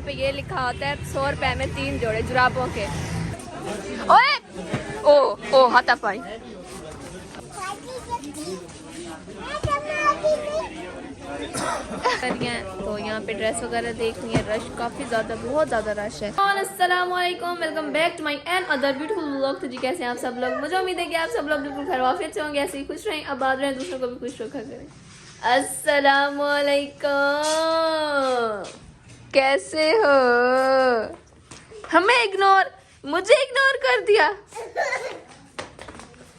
पे ये लिखा होता है 100 रुपए में 3 जोड़े जुराबों के। ओए ओ हाथापाई। तो यहाँ पे ड्रेस वगैरह देखनी है, रश काफ़ी ज़्यादा, बहुत ज़्यादा रश है। अस्सलाम वालेकुम, welcome back to my and other beautiful vlog. तो जी कैसे हैं आप सब लोग? मुझे उम्मीद है कि आप सब लोग बिल्कुल खैरियत से होंगे, ऐसे ही खुश रहें, आबाद रहें, दूसरों को भी खुश रखा करें। अस्सलाम वालेकुम, कैसे हो? हमें मुझे इग्नोर कर दिया।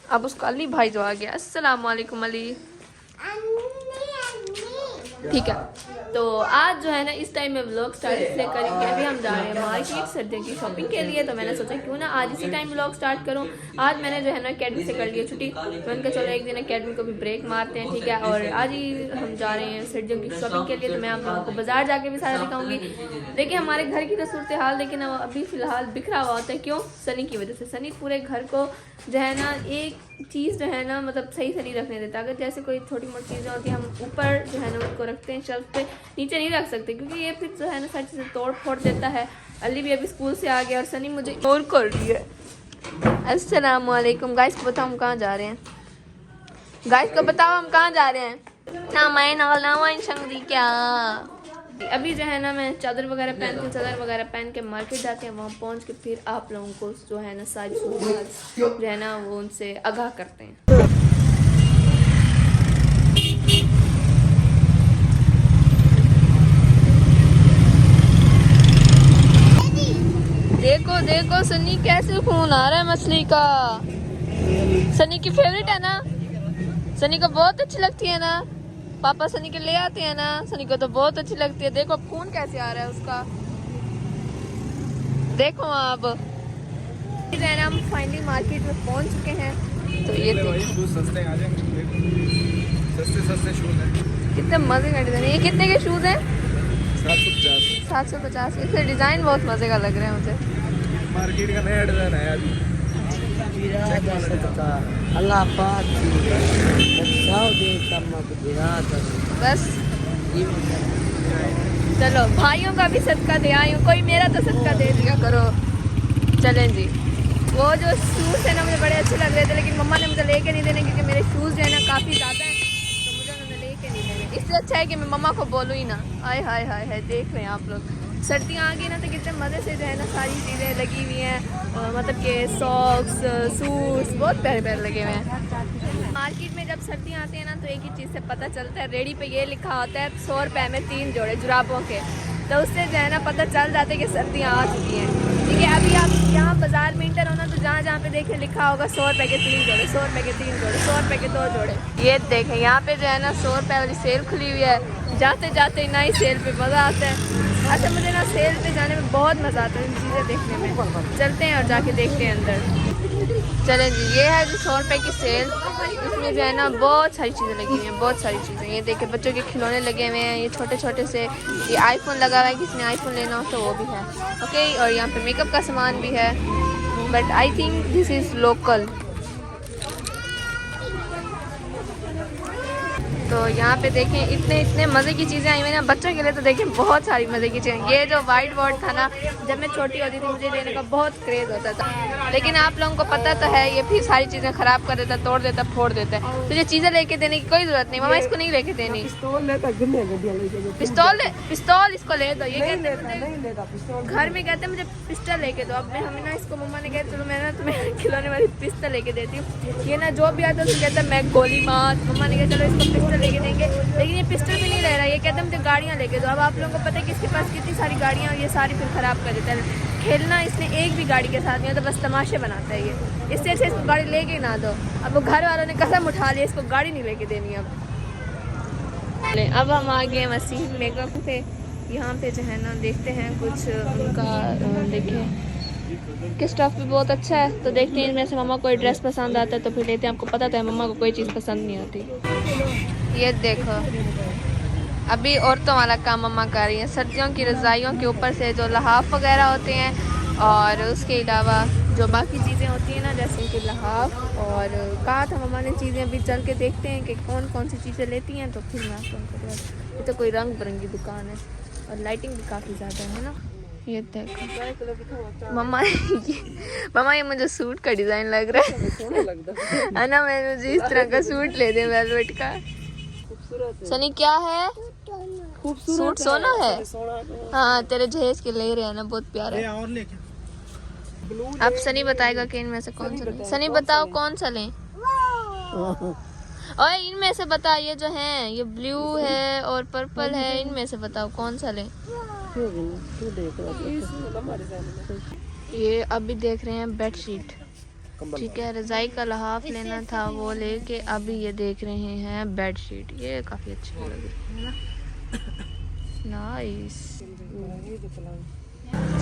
अब उसका अली भाई जो आ गया। अस्सलाम वालेकुम अली। ठीक है, तो आज जो है ना इस टाइम में व्लॉग स्टार्ट इसलिए करेंगे, अभी हम जा रहे हैं मार्केट सर्दियों की शॉपिंग के लिए। तो मैंने सोचा क्यों ना आज इसी टाइम व्लॉग स्टार्ट करूं। आज मैंने जो है ना अकेडमी से कर लिया छुट्टी, तो मैंने कहा चलो एक दिन अकेडमी को भी ब्रेक मारते हैं, ठीक है। और आज ही हम जा रहे हैं सर्दियों की शॉपिंग के लिए। तो मैं आप लोगों को बाजार जाके भी सारा दिखाऊंगी। देखिए हमारे घर की तो सूरत हाल, लेकिन अभी फ़िलहाल बिखरा हुआ होता है। क्यों? सनी की वजह से। सनी पूरे घर को जो है ना एक चीज़ जो है ना मतलब सही से नहीं रखने देता। अगर जैसे कोई छोटी मोटी चीज़ें होती हैं हम ऊपर जो है ना उनको रखते हैं शेल्फ पे, नीचे नहीं रख सकते, क्योंकि ये फिर जो है ना सारी चीज़ें तोड़ फोड़ देता है। अली भी अभी स्कूल से आ गया और सनी मुझे इग्नोर कर रही है। अस्सलाम वालेकुम गाइस को बताओ हम कहाँ जा रहे हैं? गाइस को बताओ हम कहाँ जा रहे हैं? ना मैं ना शंगरी क्या। अभी जो है ना मैं चादर वगैरह पहन के मार्केट जाते हैं, वहाँ पहुँच के फिर आप लोगों को जो है ना सारी सूरत जो है ना वो उनसे आगाह करते हैं। देखो देखो सनी कैसे खून आ रहा है मछली का। सनी की फेवरेट है ना, सनी को बहुत अच्छी लगती है ना, पापा सनी के ले आते हैं ना, सनी को तो बहुत अच्छी लगती है। देखो खून कैसे आ रहा है उसका, देखो आप। हम फाइनली मार्केट में पहुंच चुके हैं। तो ये शूज सस्ते आ जाएंगे, सस्ते शूज हैं, कितने मजे का डिजाइन। ये कितने के शूज हैं? 750। इससे डिजाइन बहुत मजे का लग रहा है मुझे। मार्केट का नया डिजाइन है अभी। अल्लाह बस चलो भाइयों का भी सदका दे आई हूँ, कोई मेरा तो सदका दे दिया करो। चलें जी। वो जो शूज़ है ना मुझे बड़े अच्छे लग रहे थे, लेकिन मम्मा ने मुझे लेके नहीं देने, क्योंकि मेरे शूज़ जो है ना काफ़ी ज़्यादा हैं, तो मुझे उन्होंने लेके नहीं देने। इससे अच्छा है कि मैं मम्मा को बोलूँ ही ना। आय हाय हाय हाय, देख लें आप लोग, सर्दियाँ आ गई ना तो कितने मज़े से जो है ना सारी चीज़ें लगी हुई हैं, मतलब कि सॉक्स, सूट्स बहुत प्यारे प्यारे लगे हुए हैं। मार्केट में जब सर्दियाँ आती हैं ना तो एक ही चीज़ से पता चलता है, रेडी पे ये लिखा होता है 100 रुपए में 3 जोड़े जुराबों के। तो उससे जो है ना पता चल जाता है कि सर्दियाँ आ चुकी हैं, ठीक है। अभी आप यहाँ बाजार में इंटर होना तो जहाँ जहाँ पे देखें लिखा होगा 100 रुपए के 3 जोड़े, 100 रुपए के 3 जोड़े, 100 रुपए के 2 जोड़े। ये देखें यहाँ पे जो है ना 100 रुपए वाली सेल खुली हुई है। जाते जाते ना ही सेल पे मज़ा आता है। अच्छा मुझे ना सेल पे जाने में बहुत मज़ा आता है, इन चीज़ें देखने में। चलते हैं और जाके देखते हैं अंदर। चलें जी, ये है जो 100 रुपए की सेल, इसमें जो है ना बहुत सारी चीज़ें लगी हुई हैं, बहुत सारी चीज़ें। ये देखिए बच्चों के खिलौने लगे हुए हैं, ये छोटे छोटे से, ये आईफोन लगा हुआ है, किसी ने आईफोन लेना हो तो वो भी है, ओके। और यहाँ पे मेकअप का सामान भी है, but I think this is local. तो यहाँ पे देखें इतने मज़े की चीज़ें आई हुई ना बच्चों के लिए। तो देखें बहुत सारी मज़े की चीज़ें। ये जो वाइट बोर्ड था ना, जब मैं छोटी होती थी मुझे लेने का बहुत क्रेज़ होता था, लेकिन आप लोगों को पता तो है ये फिर सारी चीज़ें ख़राब कर देता, तोड़ देता, फोड़ देता है। तो ये चीज़ें लेके देने की कोई ज़रूरत नहीं, मम्मा इसको नहीं लेके देनी। पिस्तौल इसको ले दो, ये कहते घर में कहते मुझे पिस्टल लेके दो। अब मैं हमें ना इसको मम्मा ने कहा चलो मैं ना तुम्हें खिलौने वाली पिस्टल लेके देती हूँ। ये ना जो भी आता है उसको कहता है मैं गोली मार। मम्मा ने कहा चलो इसको पिस्टल लेके देंगे, लेकिन ये पिस्टल भी नहीं ले रहा, ये कहता है मुझे गाड़ियाँ लेके दो। अब आप लोगों को पता है कि इसके पास कितनी सारी गाड़ियाँ, ये सारी फिर ख़राब कर देता है। खेलना इसने एक भी गाड़ी के साथ नहीं होता, बस तमाशे बनाता है ये। इससे अच्छा इसको गाड़ी लेके ही ना दो। अब वो घर वालों ने कसम उठा लिया इसको गाड़ी नहीं लेके देनी। अब हम आ गए वसीम मेकअप पे। यहाँ पे जो है ना देखते हैं कुछ उनका, देखें कि स्टफ़ भी बहुत अच्छा है। तो देखते हैं इनमें से मम्मा कोई ड्रेस पसंद आता है तो फिर लेते हैं। आपको पता था मम्मा को कोई चीज़ पसंद नहीं आती। ये देखो अभी औरतों वाला काम मम्मा कर रही है। सर्दियों की रज़ाइयों के ऊपर से जो लहाफ वगैरह होते हैं और उसके अलावा जो बाकी चीज़ें होती हैं ना, जैसे कि लहाफ, और कहा था मम्मा ने चीज़ें अभी चल के देखते हैं कि कौन कौन सी चीज़ें लेती हैं, तो फिर मैं आपको उनको। ये तो कोई रंग बिरंगी दुकान है और लाइटिंग भी काफ़ी ज़्यादा है ना। ये देखो मम्मा ये मुझे सूट का डिजाइन लग रहा है ना, मैं मुझे इस तरह का सूट ले दे वेलवेट का। सनी क्या है? सूट सोना है। हाँ तेरे जहेज के ले रहे हैं ना, बहुत प्यारा है। अब सनी बताएगा कि इनमें से कौन सा लें। सनी बताओ कौन सा लें। और इनमें से बता, ये जो हैं ये ब्लू है और पर्पल है, इनमें से बताओ कौन सा लें। ये अभी देख रहे हैं बेडशीट, ठीक है। रजाई का लहाफ लेना था वो लेके अभी ये देख रहे हैं बेडशीट। ये काफी अच्छी लग रही है ना, नाइस।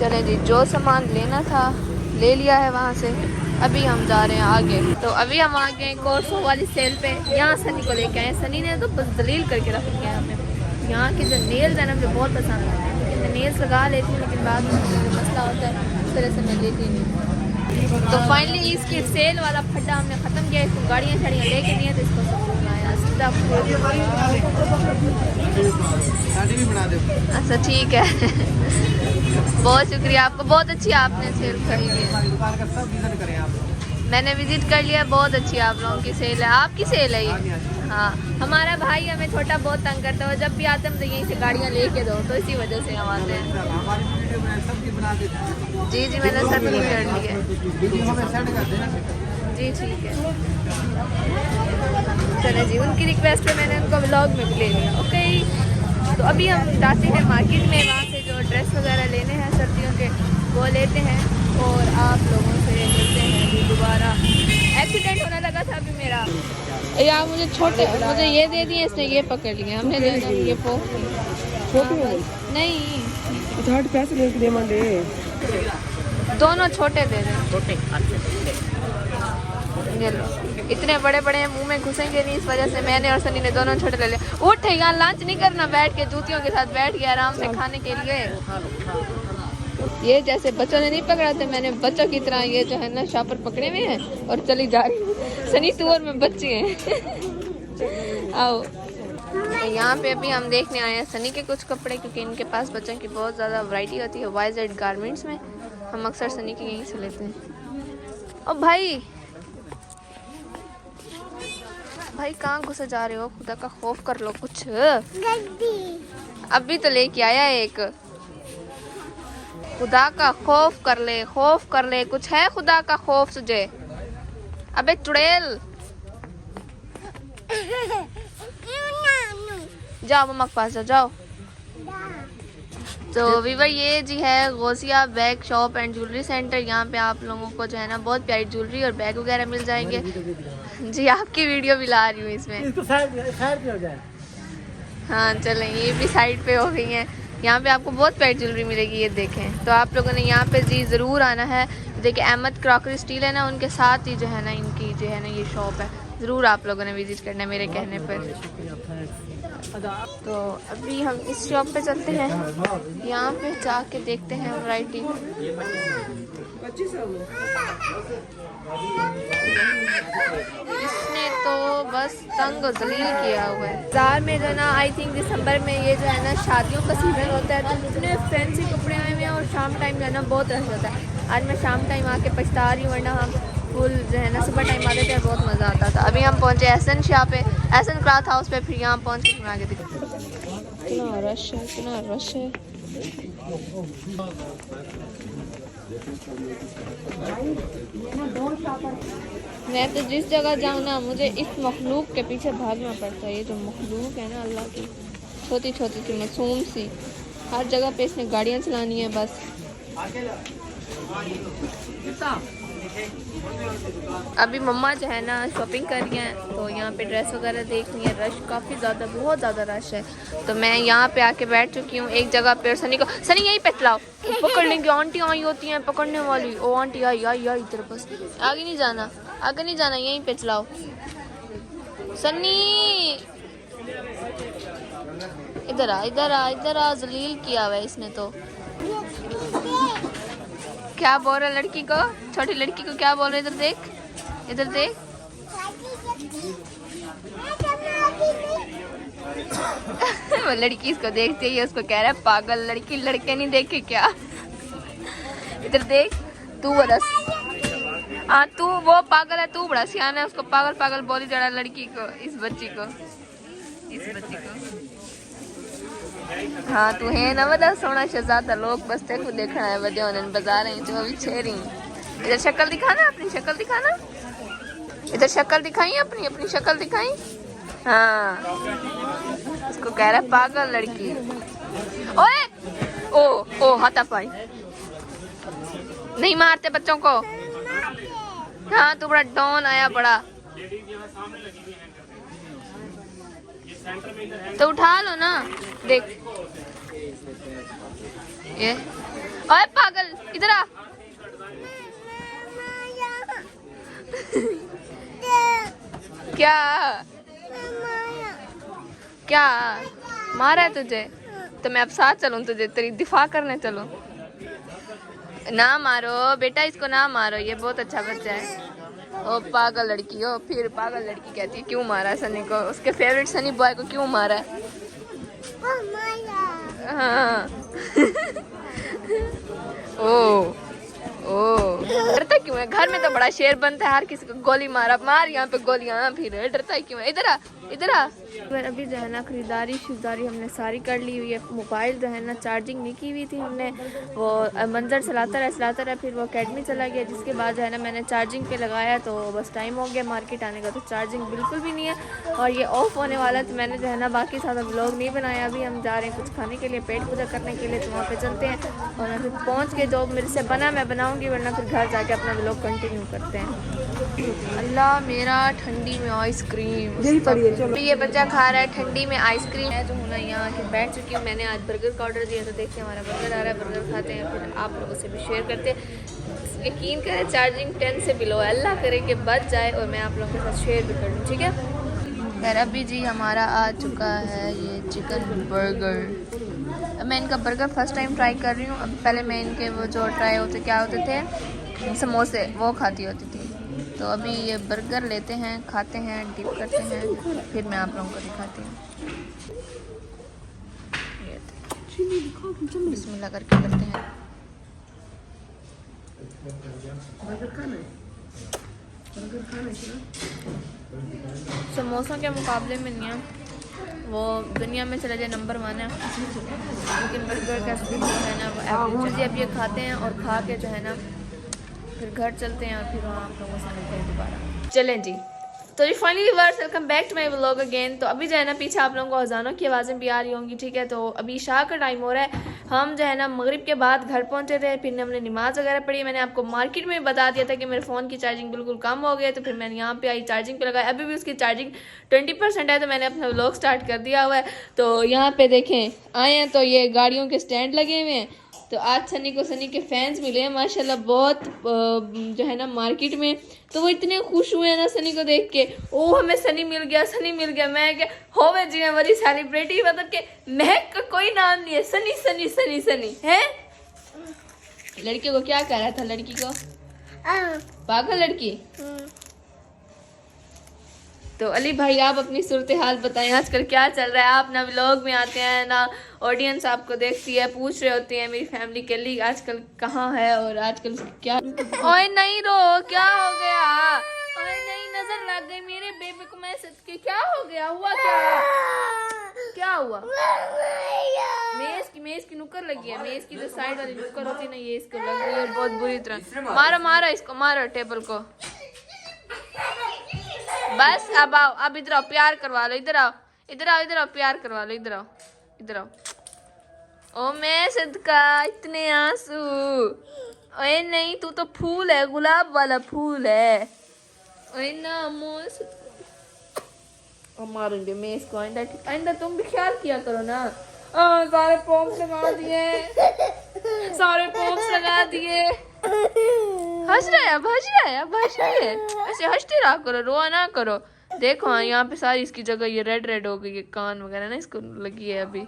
चले जी, जो सामान लेना था ले लिया है वहाँ से। अभी हम जा रहे हैं आगे। तो अभी हम आ गए कोर्सो वाली सेल पे। यहाँ सनी को लेके आए। सनी ने तो बस दलील करके रख दिया है हमें। यहाँ के जो नेल्स है ना मुझे बहुत पसंद आते हैं, लेकिन मैं नेल्स लगा लेती हूँ, लेकिन बाद में जो मसला होता है उस तरह से मैं लेती नहीं। तो फाइनली इसकी सेल वाला फड्डा हमने ख़त्म किया। इसको गाड़ियाँ शाड़ियाँ लेके नहीं है तो इसको सब आया सीधा। शादी भी बना दो। अच्छा ठीक है बहुत शुक्रिया आपका, बहुत अच्छी आपने सेल करी है। दुकान का सब विजिट करें आप। मैंने विजिट कर लिया, बहुत अच्छी आप लोगों की सेल है। आपकी सेल है ये? हाँ, हमारा भाई हमें छोटा बहुत तंग करता है, जब भी आते हैं तो यहीं से गाड़ियाँ लेके दो, तो इसी वजह से हम आते हैं। हमारी वीडियो में सबकी बना देते हैं। जी जी मैंने सब की कर ली है। वीडियो हमें सेंड कर देना। जी ठीक है, चले जी, उनकी रिक्वेस्ट पे मैंने उनको व्लॉग में भी ले लिया। ओके, तो अभी हम जाते हैं मार्केट में, वहाँ से जो ड्रेस वगैरह लेने हैं सर्दियों के वो लेते हैं और आप लोगों से मिलते हैं। भी दोबारा एक्सीडेंट होने लगा था अभी मेरा यार, मुझे ये दे दिए, इसने ये पकड़ लिया, हमने लेना ये पोक नहीं, पैसे लेके दे मंडे। दोनों छोटे दे दें। छोटे ये लो, इतने बड़े बड़े हैं, मुंह में घुसेंगे नहीं, इस वजह से मैंने और सनी ने दोनों छोटे ले लिए। उठ यहाँ लंच नहीं करना, बैठ के जूतियों के साथ बैठ गया आराम से खाने के लिए। ये जैसे बच्चों ने नहीं पकड़ा थे, मैंने बच्चों की तरह ये जो है ना शॉपर पकड़े हुए हैं और चली जा रही हूँ। सनी तू और मैं बच्चे हैं आओ। यहाँ पे अभी हम देखने आए हैं सनी के कुछ कपड़े, क्योंकि इनके पास बच्चों की बहुत ज़्यादा वैरायटी होती है YZ गारमेंट्स में। हम अक्सर सनी के यहीं से लेते हैं। और भाई कहाँ घुसे जा रहे हो, खुदा का खौफ कर लो कुछ। अभी तो लेके आया एक, खुदा का खौफ कर ले, कुछ है खुदा का खौफ तुझे? अबे चुड़ैल, जाओ मम्मा के पास जाओ। तो वीवर ये जी है Gausia bag shop and jewellery centre. यहाँ पे आप लोगों को जो है ना बहुत प्यारी ज्वेलरी और बैग वगैरह मिल जाएंगे। जी आपकी वीडियो भी ला रही हूँ इसमें। इसको साइड पे हो जाए। हाँ चलें, ये भी साइड पे हो गई हैं। यहाँ पे आपको बहुत प्यारी ज्वेलरी मिलेगी, ये देखें। तो आप लोगों ने यहाँ पे जी ज़रूर आना है। देखिए अहमद क्रॉकरी स्टील है ना, उनके साथ ही जो है ना इनकी जो है ना ये शॉप है। ज़रूर आप लोगों ने विजिट करना है मेरे कहने पर। तो अभी हम इस शॉप पे चलते हैं, यहाँ पे जाके देखते हैं वैरायटी। इसने तो बस तंग जलील किया हुआ है। बाजार में जो ना आई थिंक दिसंबर में ये जो है ना शादियों का सीजन होता है, तो इतने फैंसी कपड़े आए हुए हैं और शाम टाइम जो है ना बहुत रश होता है। आज मैं शाम टाइम आके पछता रही हूँ, वरना हम फुल जो है ना सुबह टाइम आते थे, बहुत मज़ा आता था। अभी हम पहुँचे एसन शाह पे, एसन क्लॉथ हाउस पे, फिर यहाँ पहुँच के आगे देखते। इतना रश है, इतना रश है। मैं तो जिस जगह जाऊँ ना मुझे इस मखलूक के पीछे भागना पड़ता है। ये जो मखलूक है ना अल्लाह की, छोटी छोटी सी मासूम सी, हर जगह पे इसने गाड़ियाँ चलानी है बस। अभी मम्मा जो है ना शॉपिंग कर रही हैं, तो यहाँ पे ड्रेस वगैरह देखनी है। रश काफ़ी ज़्यादा, बहुत ज़्यादा रश है। तो मैं यहाँ पे आके बैठ चुकी हूँ एक जगह पे। सनी को, सनी यहीं पे चलाओ, पकड़ लेंगे। आंटी आई होती हैं पकड़ने वाली। ओ आंटी आई आई आई इधर, बस आगे नहीं जाना, आगे नहीं जाना, यहीं पे चलाओ। सनी इधर आ, इधर आ, इधर आ। जलील किया हुआ है इसने तो। क्या बोल रहा है लड़की को, छोटी लड़की को क्या बोल रहे? इधर देख, इधर देख। वो लड़की इसको देखती है, उसको कह रहा है पागल लड़की, लड़के नहीं देखे क्या? इधर देख, तू बड़ा हाँ तू वो पागल है, तू बड़ा सियाना है, उसको पागल पागल बोली जड़ा लड़की को, इस बच्ची को। हाँ तू है ना बड़ा सोना शहजादा, लोग बस तेरे को देखना है, बदे उन्हें बजा रहे हैं जो अभी छेरी। इधर शक्ल दिखाना, अपनी शक्ल दिखाना, इधर शक्ल दिखाई, अपनी शक्ल दिखाई। हाँ उसको कह रहा है पागल लड़की। ओए ओ हाथापाई नहीं मारते बच्चों को। हाँ तू बड़ा डॉन आया बड़ा, तो उठा लो ना। देख ये, ओए पागल इधर आ। क्या मारा है तुझे? तो मैं अब साथ चलूं तुझे, तेरी दिफा करने चलूं? ना मारो बेटा, इसको ना मारो, ये बहुत अच्छा बच्चा है। ओ पागल लड़की हो, फिर पागल लड़की कहती है। क्यों मारा सनी को? उसके फेवरेट सनी बॉय को क्यों मारा है? हाँ ओ डरता क्यों है? घर में तो बड़ा शेर बनता है, हर किसी को गोली मार यहाँ पे गोलियां, फिर डरता क्यों है? इधर आ। अभी जो है ना खरीदारी हमने सारी कर ली हुई है। मोबाइल जो है ना चार्जिंग नहीं की हुई थी हमने, वो मंजर चलाता रहा, फिर वो अकेडमी चला गया, जिसके बाद जो है ना मैंने चार्जिंग पे लगाया, तो बस टाइम हो गया मार्केट आने का, तो चार्जिंग बिल्कुल भी नहीं है और ये ऑफ होने वाला है। तो मैंने जो है ना बाकी सारा व्लॉग नहीं बनाया। अभी हम जा रहे हैं कुछ खाने के लिए, पेट पूजा करने के लिए, तो वहाँ पे चलते हैं और मैं फिर पहुँच के जो मेरे से बना मैं बनाऊँगी, वरना फिर घर जाके अपना व्लॉग कंटिन्यू करते हैं। अल्लाह मेरा ठंडी में आइसक्रीम, ये बच्चा खा रहा है ठंडी में आइसक्रीम। मैं जो हूँ ना यहाँ आके बैठ चुकी हूँ, मैंने आज बर्गर का ऑर्डर दिया, तो देखिए हमारा बर्गर आ रहा है, बर्गर खाते हैं, फिर आप लोगों से भी शेयर करते हैं। यकीन करें चार्जिंग 10 से बिलो है, अल्लाह करे कि बच जाए और मैं आप लोगों के साथ शेयर भी कर दूँ, ठीक है। खैर अभी जी हमारा आ चुका है ये चिकन बर्गर। मैं इनका बर्गर फर्स्ट टाइम ट्राई कर रही हूँ। अब पहले मैं इनके वो जो ट्राई होते क्या होते थे समोसे, वो खाती होती थी। तो अभी ये बर्गर लेते हैं, खाते हैं, डिप करते हैं, फिर मैं आप लोगों को दिखाती हूँ। बिस्मिल्लाह करके करते हैं। समोसों के मुकाबले में नहीं है, वो दुनिया में चले जाए नंबर 1 है, लेकिन बर्गर का स्पीड जो है ना वो एवरेज। अब ये खाते हैं और खा के जो है ना फिर घर चलते हैं और फिर वहाँ आप लोगों से मिलते हैं दोबारा। चलें जी, तो जी फाइनली वर्स welcome back to my vlog again. तो अभी जो है ना पीछे आप लोगों को अजानों की आवाज़ें भी आ रही होंगी, ठीक है। तो अभी शाह का टाइम हो रहा है, हम जो है ना मगरिब के बाद घर पहुंचे थे, फिर हमने नमाज़ वगैरह पढ़ी। मैंने आपको मार्केट में बता दिया था कि मेरे फ़ोन की चार्जिंग बिल्कुल कम हो गई, तो फिर मैंने यहाँ पे आई चार्जिंग पे लगाया। अभी भी उसकी चार्जिंग 20% है, तो मैंने अपना व्लॉग स्टार्ट कर दिया हुआ है। तो यहाँ पे देखें आए हैं तो ये गाड़ियों के स्टैंड लगे हुए हैं। तो आज सनी के फैंस मिले हैं माशाल्लाह बहुत, जो है ना मार्केट में। तो वो इतने खुश हुए हैं ना सनी को देख के, ओ हमें सनी मिल गया। मैं क्या होवे जी मैं बड़ी सेलिब्रिटी, मतलब कि महक का कोई नाम नहीं है, सनी है। लड़की को क्या कह रहा था? लड़की को पागल लड़की। तो अली भाई आप अपनी सूरत हाल बताएं, आजकल क्या चल रहा है? आप ना व्लॉग में आते हैं ना ऑडियंस आपको देखती है, पूछ रहे होते हैं मेरी फैमिली के लिए आजकल कहाँ है और आजकल क्या। ओए नहीं रो, क्या हो गया? ओए नहीं नजर लग गई मेरे बेबी को, मैं सदके क्या हो गया? हुआ क्या हुआ? मेज की नुकर लगी है, मेज की जो साइड वाली नुकर होती है ना, ये इसको लग गई है बहुत बुरी तरह। मारो इसको, मारो टेबल को। बस अब आओ, अब इधर आओ, प्यार करवा लो। इधर आओ प्यार करवा लो। इधर आओ। ओ मैं सदका इतने आंसू। ओए नहीं तू तो फूल है, गुलाब वाला फूल है। ओए ना मोस मारूंगे मैं इसको। आइंदा तुम भी ख्याल किया करो ना। सारे पॉम्स लगा दिए। हंस रहा है। ऐसे हंसते रहा करो, रोआ ना करो। देखो हाँ यहाँ पे सारी इसकी जगह ये रेड हो गई है, कान वगैरह ना इसको लगी है अभी।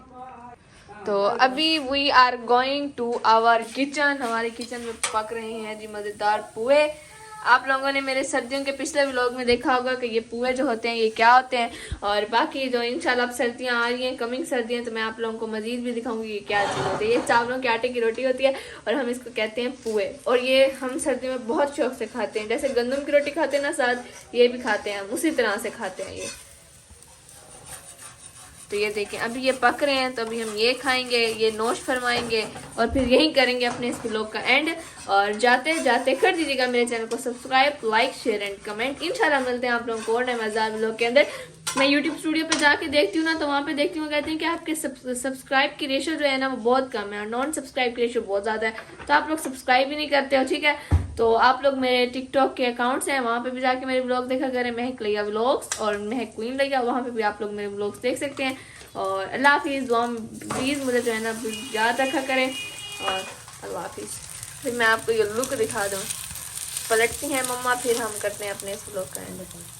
तो अभी we are going to our kitchen. हमारे किचन में पक रहे हैं जी मज़ेदार पुए। आप लोगों ने मेरे सर्दियों के पिछले व्लॉग में देखा होगा कि ये पुए जो होते हैं ये क्या होते हैं, और बाकी जो इंशाल्लाह अब सर्दियां आ रही हैं, कमिंग सर्दियां, तो मैं आप लोगों को मजीद भी दिखाऊंगी ये क्या चीज़ होती है। ये चावलों के आटे की रोटी होती है और हम इसको कहते हैं पुए, और ये हम सर्दियों में बहुत शौक से खाते हैं। जैसे गंदम की रोटी खाते हैं ना साथ, ये भी खाते हैं हम, उसी तरह से खाते हैं ये। तो ये देखें अभी ये पक रहे हैं, तो अभी हम ये खाएंगे, ये नोश फरमाएंगे और फिर यही करेंगे अपने इस व्लॉग का एंड। और जाते जाते कर दीजिएगा मेरे चैनल को subscribe, like, share and comment. इंशाल्लाह मिलते हैं आप लोगों को और नए मज़ेदार व्लॉग के अंदर। मैं यूट्यूब स्टूडियो पे जाके देखती हूँ ना, तो वहाँ पे देखती हूँ कहते हैं कि आपके सब्सक्राइब की रेशो जो है ना वो बहुत कम है और नॉन सब्सक्राइब की रेशो बहुत ज़्यादा है, तो आप लोग सब्सक्राइब ही नहीं करते हो, ठीक है। तो आप लोग मेरे टिकटॉक के अकाउंट्स हैं, वहाँ पे भी जाके मेरे व्लॉग देखा करें, महक लिया व्लॉग्स और महक क्वीन लिया, वहाँ पे भी आप लोग मेरे व्लॉग्स देख सकते हैं। और अल्लाह हाफिज़, दुआ प्लीज़ मुझे जो है ना याद रखा करें, और अल्लाह हाफिज़। फिर मैं आपको ये लुक दिखा दूँ, पलटती हैं मम्मा, फिर हम करते हैं अपने इस व्लॉग का एंड।